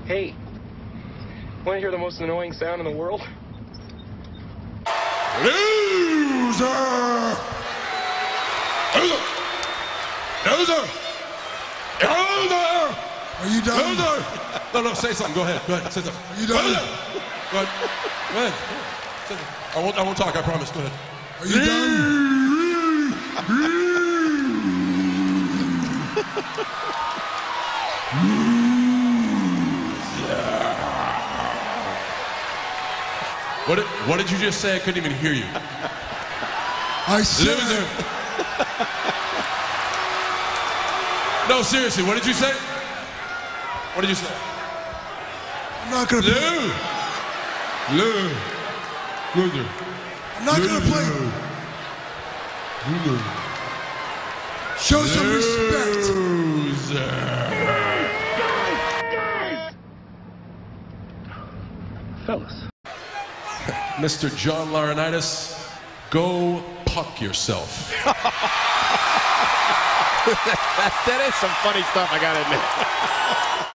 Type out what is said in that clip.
Hey, want to hear the most annoying sound in the world? Loser! Loser! Loser! Loser! Are you done? Loser! No, say something. Go ahead. Say something. Are you done? Loser! Go ahead. Go ahead. Say something. I won't talk, I promise. Go ahead. Are you done? What did you just say? I couldn't even hear you. I said... Loser. No, seriously, what did you say? What did you say? I'm not gonna play. Loser. I'm not gonna play. Loser. Show some respect. Fellas. Mr. John Laurinaitis, go puck yourself. That is some funny stuff, I gotta admit.